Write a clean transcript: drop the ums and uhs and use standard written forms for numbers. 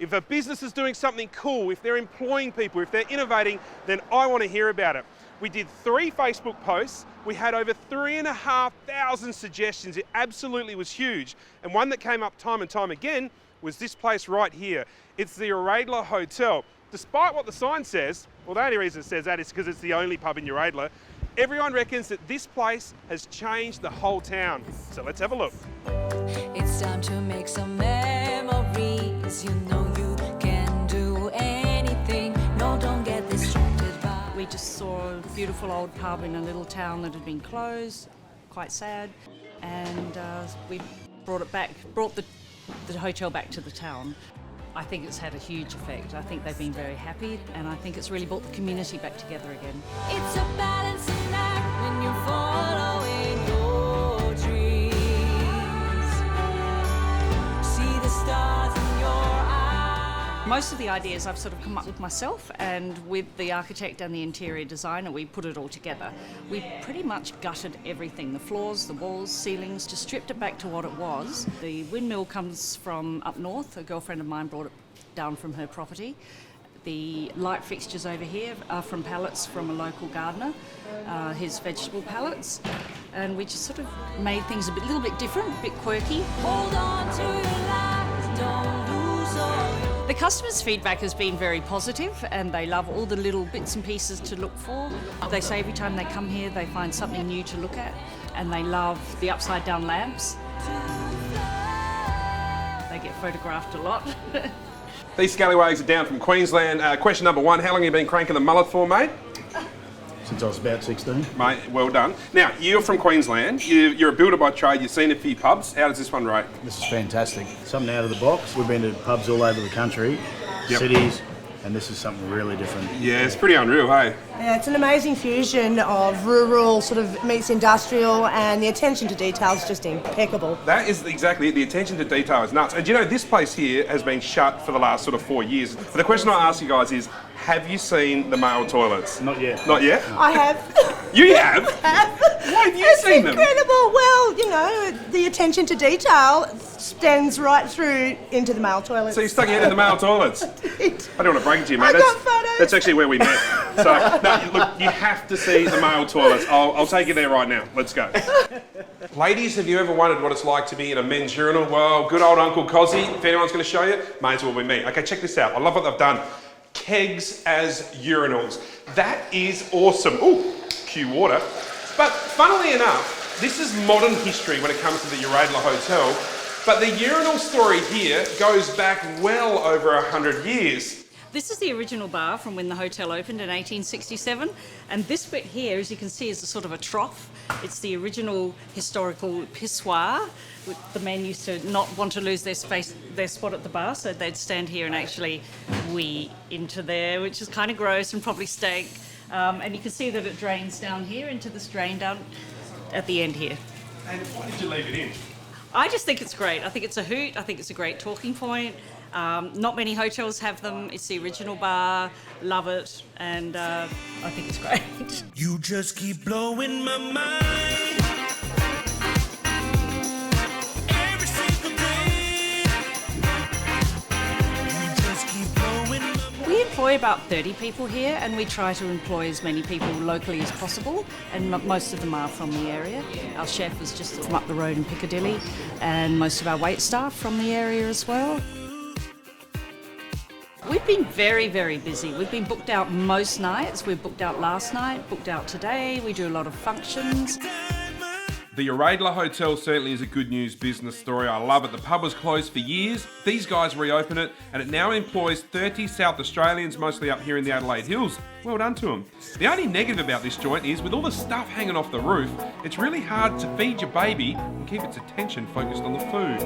If a business is doing something cool, if they're employing people, if they're innovating, then I want to hear about it. We did 3 Facebook posts. We had over 3,500 suggestions. It absolutely was huge. And one that came up time and time again was this place right here. It's the Uraidla Hotel. Despite what the sign says, well, the only reason it says that is because it's the only pub in Uraidla, everyone reckons that this place has changed the whole town. So let's have a look. It's time to make some memories. You know you can do anything. No, don't get distracted by... We just saw a beautiful old pub in a little town that had been closed, quite sad, and we brought the hotel back to the town. I think it's had a huge effect. I think they've been very happy, and I think it's really brought the community back together again. It's a balancing act when you're following your dreams. See the stars in your eyes. Most of the ideas I've sort of come up with myself, and with the architect and the interior designer, we put it all together. We pretty much gutted everything, the floors, the walls, ceilings, just stripped it back to what it was. The windmill comes from up north. A girlfriend of mine brought it down from her property. The light fixtures over here are from pallets from a local gardener, his vegetable pallets, and we just sort of made things a little bit different, a bit quirky. Hold on to your life, don't lose all your... The customers' feedback has been very positive, and they love all the little bits and pieces to look for. They say every time they come here they find something new to look at, and they love the upside down lamps. They get photographed a lot. These scallywags are down from Queensland. Question number 1, how long have you been cranking the mullet for, mate? Since I was about 16. Mate, well done. Now, you're from Queensland. You're a builder by trade. You've seen a few pubs. How does this one rate? This is fantastic. Something out of the box. We've been to pubs all over the country, cities, and this is something really different. Yeah, it's pretty unreal, hey? Yeah, it's an amazing fusion of rural sort of meets industrial, and the attention to detail is just impeccable. That is exactly it. The attention to detail is nuts. And you know, this place here has been shut for the last sort of 4 years. But the question I ask you guys is, have you seen the male toilets? Not yet. Not yet? I have. You have? Why have you seen them? It's incredible. Well, you know, the attention to detail extends right through into the male toilets. So you stuck your head in the male toilets? I don't want to break it to you, mate. I got photos. That's actually where we met. So, no, look, you have to see the male toilets. I'll take you there right now. Let's go. Ladies, have you ever wondered what it's like to be in a men's urinal? Well, good old Uncle Cozzy, if anyone's going to show you, may as well be me. Okay, check this out. I love what they've done. Kegs as urinals. That is awesome. Ooh, cue water. But funnily enough, this is modern history when it comes to the Uraidla Hotel. But the urinal story here goes back well over 100 years. This is the original bar from when the hotel opened in 1867, and this bit here, as you can see, is a sort of a trough. It's the original historical pissoir. The men used to not want to lose their spot at the bar, so they'd stand here and actually wee into there, which is kind of gross and probably stank. And you can see that it drains down here into this drain down at the end here. And why did you leave it in? I just think it's great. I think it's a hoot. I think it's a great talking point. Not many hotels have them. It's the original bar. Love it. And I think it's great. You just keep blowing my mind. Every single day. You just keep blowing my mind. We employ about 30 people here, and we try to employ as many people locally as possible, and most of them are from the area. Our chef is just from up the road in Piccadilly, and most of our wait staff from the area as well. We've been very, very busy. We've been booked out most nights. We've booked out last night, booked out today. We do a lot of functions. The Uraidla Hotel certainly is a good news business story. I love it. The pub was closed for years. These guys reopened it, and it now employs 30 South Australians, mostly up here in the Adelaide Hills. Well done to them. The only negative about this joint is, with all the stuff hanging off the roof, it's really hard to feed your baby and keep its attention focused on the food.